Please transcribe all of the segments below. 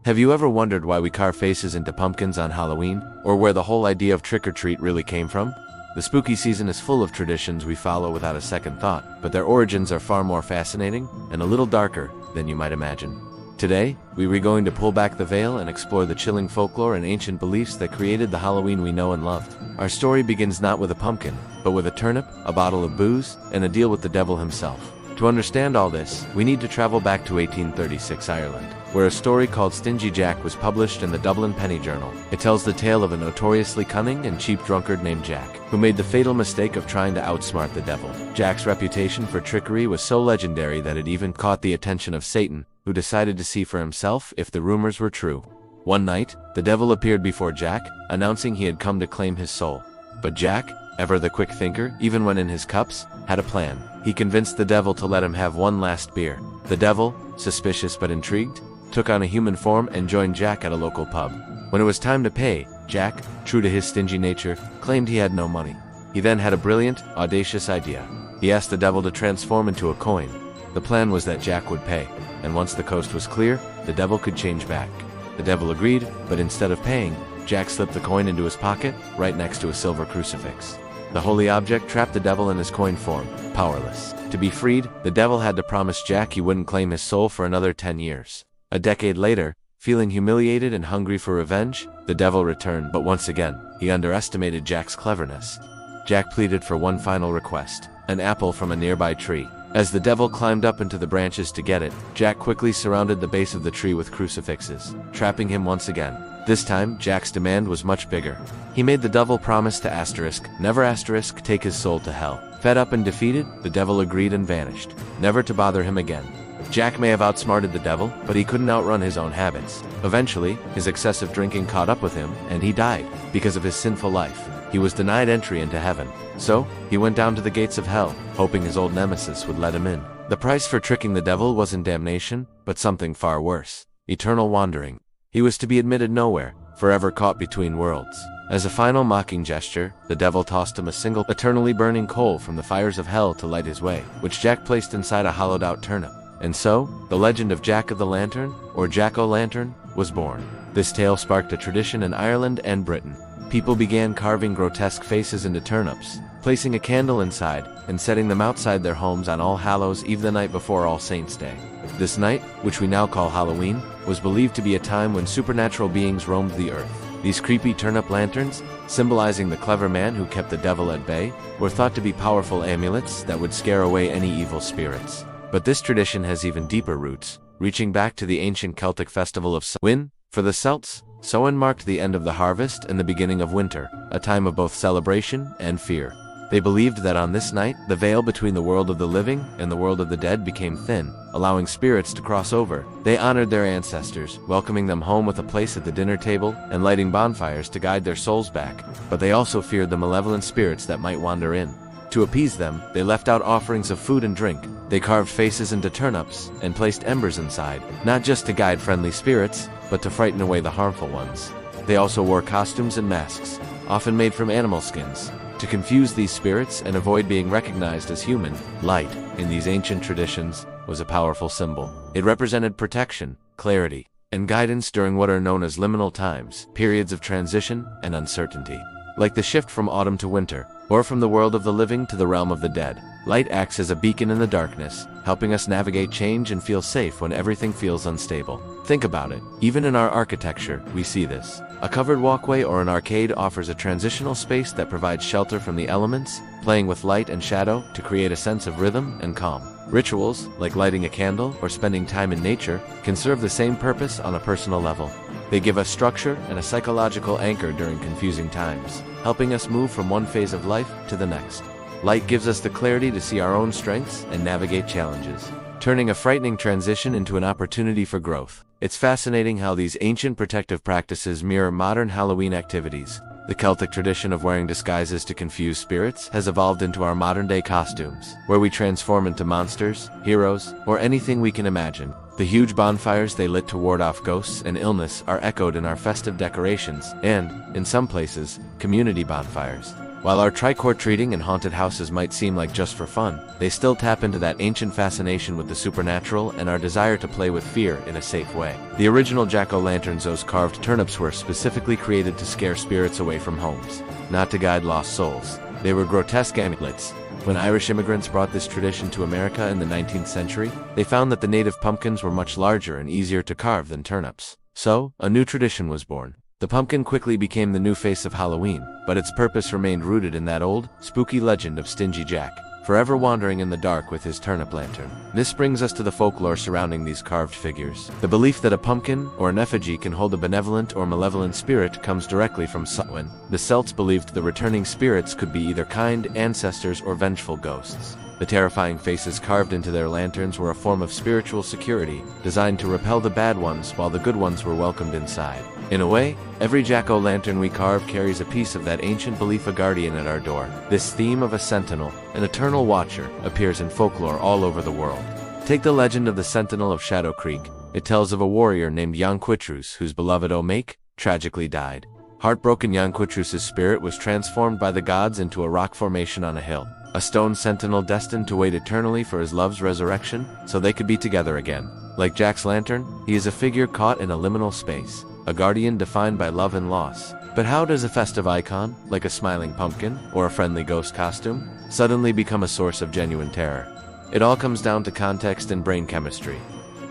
Have you ever wondered why we carve faces into pumpkins on Halloween, or where the whole idea of trick-or-treat really came from? The spooky season is full of traditions we follow without a second thought, but their origins are far more fascinating and a little darker than you might imagine. Today, we're going to pull back the veil and explore the chilling folklore and ancient beliefs that created the Halloween we know and loved. Our story begins not with a pumpkin, but with a turnip, a bottle of booze, and a deal with the devil himself. To understand all this, we need to travel back to 1836 Ireland, where a story called Stingy Jack was published in the Dublin Penny Journal. It tells the tale of a notoriously cunning and cheap drunkard named Jack, who made the fatal mistake of trying to outsmart the devil. Jack's reputation for trickery was so legendary that it even caught the attention of Satan, who decided to see for himself if the rumors were true. One night, the devil appeared before Jack, announcing he had come to claim his soul. But Jack, ever the quick thinker, even when in his cups, had a plan. He convinced the devil to let him have one last beer. The devil, suspicious but intrigued, took on a human form and joined Jack at a local pub. When it was time to pay, Jack, true to his stingy nature, claimed he had no money. He then had a brilliant, audacious idea. He asked the devil to transform into a coin. The plan was that Jack would pay, and once the coast was clear, the devil could change back. The devil agreed, but instead of paying, Jack slipped the coin into his pocket, right next to a silver crucifix. The holy object trapped the devil in his coin form, powerless. To be freed, the devil had to promise Jack he wouldn't claim his soul for another 10 years. A decade later, feeling humiliated and hungry for revenge, the devil returned, but once again, he underestimated Jack's cleverness. Jack pleaded for one final request, an apple from a nearby tree. As the devil climbed up into the branches to get it, Jack quickly surrounded the base of the tree with crucifixes, trapping him once again. This time, Jack's demand was much bigger. He made the devil promise to never take his soul to hell. Fed up and defeated, the devil agreed and vanished, never to bother him again. Jack may have outsmarted the devil, but he couldn't outrun his own habits. Eventually, his excessive drinking caught up with him, and he died. Because of his sinful life, he was denied entry into heaven. So, he went down to the gates of hell, hoping his old nemesis would let him in. The price for tricking the devil wasn't damnation, but something far worse: eternal wandering. He was to be admitted nowhere, forever caught between worlds. As a final mocking gesture, the devil tossed him a single, eternally burning coal from the fires of hell to light his way, which Jack placed inside a hollowed-out turnip. And so, the legend of Jack of the Lantern, or Jack-o'-lantern, was born. This tale sparked a tradition in Ireland and Britain. People began carving grotesque faces into turnips, placing a candle inside, and setting them outside their homes on All Hallows Eve, the night before All Saints' Day. This night, which we now call Halloween, was believed to be a time when supernatural beings roamed the earth. These creepy turnip lanterns, symbolizing the clever man who kept the devil at bay, were thought to be powerful amulets that would scare away any evil spirits. But this tradition has even deeper roots, reaching back to the ancient Celtic festival of Samhain. For the Celts, Samhain marked the end of the harvest and the beginning of winter, a time of both celebration and fear. They believed that on this night, the veil between the world of the living and the world of the dead became thin, allowing spirits to cross over. They honored their ancestors, welcoming them home with a place at the dinner table and lighting bonfires to guide their souls back. But they also feared the malevolent spirits that might wander in. To appease them, they left out offerings of food and drink. They carved faces into turnips and placed embers inside, not just to guide friendly spirits, but to frighten away the harmful ones. They also wore costumes and masks, often made from animal skins, to confuse these spirits and avoid being recognized as human. Light, in these ancient traditions, was a powerful symbol. It represented protection, clarity, and guidance during what are known as liminal times, periods of transition and uncertainty. Like the shift from autumn to winter, or from the world of the living to the realm of the dead, light acts as a beacon in the darkness, helping us navigate change and feel safe when everything feels unstable. Think about it. Even in our architecture, we see this. A covered walkway or an arcade offers a transitional space that provides shelter from the elements, playing with light and shadow to create a sense of rhythm and calm. Rituals, like lighting a candle or spending time in nature, can serve the same purpose on a personal level. They give us structure and a psychological anchor during confusing times, helping us move from one phase of life to the next. Light gives us the clarity to see our own strengths and navigate challenges, turning a frightening transition into an opportunity for growth. It's fascinating how these ancient protective practices mirror modern Halloween activities. The Celtic tradition of wearing disguises to confuse spirits has evolved into our modern-day costumes, where we transform into monsters, heroes, or anything we can imagine. The huge bonfires they lit to ward off ghosts and illness are echoed in our festive decorations and, in some places, community bonfires. While our trick-or-treating and haunted houses might seem like just for fun, they still tap into that ancient fascination with the supernatural and our desire to play with fear in a safe way. The original jack-o'-lanterns, those carved turnips, were specifically created to scare spirits away from homes, not to guide lost souls. They were grotesque amulets. When Irish immigrants brought this tradition to America in the 19th century, they found that the native pumpkins were much larger and easier to carve than turnips. So, a new tradition was born. The pumpkin quickly became the new face of Halloween, but its purpose remained rooted in that old, spooky legend of Stingy Jack, forever wandering in the dark with his turnip lantern. This brings us to the folklore surrounding these carved figures. The belief that a pumpkin or an effigy can hold a benevolent or malevolent spirit comes directly from Samhain. The Celts believed the returning spirits could be either kind ancestors or vengeful ghosts. The terrifying faces carved into their lanterns were a form of spiritual security, designed to repel the bad ones while the good ones were welcomed inside. In a way, every jack-o'-lantern we carve carries a piece of that ancient belief, a guardian at our door. This theme of a sentinel, an eternal watcher, appears in folklore all over the world. Take the legend of the Sentinel of Shadow Creek. It tells of a warrior named Jan Quitrus whose beloved Omake tragically died. Heartbroken, Jan Quitrus's spirit was transformed by the gods into a rock formation on a hill. A stone sentinel destined to wait eternally for his love's resurrection, so they could be together again. Like Jack's lantern, he is a figure caught in a liminal space, a guardian defined by love and loss. But how does a festive icon, like a smiling pumpkin or a friendly ghost costume, suddenly become a source of genuine terror? It all comes down to context and brain chemistry.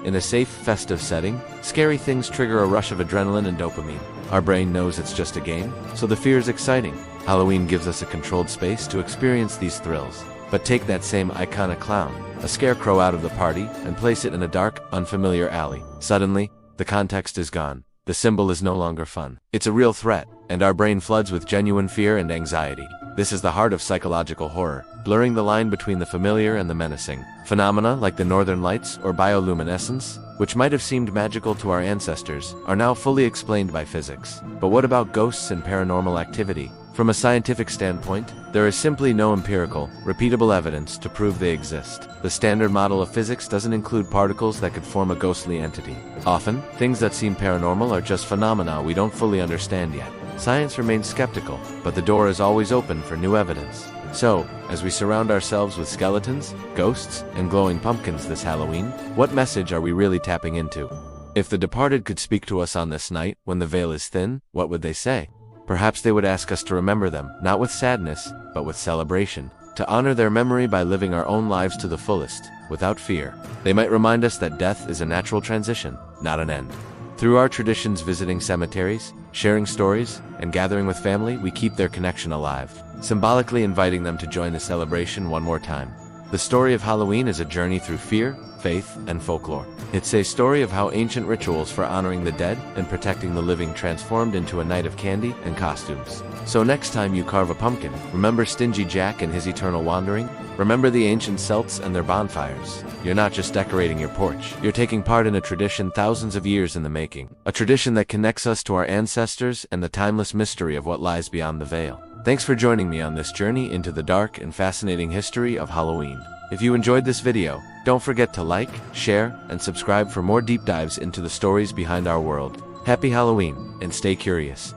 In a safe, festive setting, scary things trigger a rush of adrenaline and dopamine. Our brain knows it's just a game, so the fear is exciting. Halloween gives us a controlled space to experience these thrills. But take that same iconic clown, a scarecrow, out of the party and place it in a dark, unfamiliar alley. Suddenly, the context is gone. The symbol is no longer fun. It's a real threat, and our brain floods with genuine fear and anxiety. This is the heart of psychological horror, blurring the line between the familiar and the menacing. Phenomena like the northern lights or bioluminescence, which might have seemed magical to our ancestors, are now fully explained by physics. But what about ghosts and paranormal activity? From a scientific standpoint, there is simply no empirical, repeatable evidence to prove they exist. The standard model of physics doesn't include particles that could form a ghostly entity. Often, things that seem paranormal are just phenomena we don't fully understand yet. Science remains skeptical, but the door is always open for new evidence. So, as we surround ourselves with skeletons, ghosts, and glowing pumpkins this Halloween, what message are we really tapping into? If the departed could speak to us on this night, when the veil is thin, what would they say? Perhaps they would ask us to remember them, not with sadness, but with celebration. To honor their memory by living our own lives to the fullest, without fear. They might remind us that death is a natural transition, not an end. Through our traditions, visiting cemeteries, sharing stories, and gathering with family, we keep their connection alive, symbolically inviting them to join the celebration one more time. The story of Halloween is a journey through fear, faith, and folklore. It's a story of how ancient rituals for honoring the dead and protecting the living transformed into a night of candy and costumes. So next time you carve a pumpkin, remember Stingy Jack and his eternal wandering. Remember the ancient Celts and their bonfires. You're not just decorating your porch. You're taking part in a tradition thousands of years in the making. A tradition that connects us to our ancestors and the timeless mystery of what lies beyond the veil. Thanks for joining me on this journey into the dark and fascinating history of Halloween. If you enjoyed this video, don't forget to like, share, and subscribe for more deep dives into the stories behind our world. Happy Halloween, and stay curious.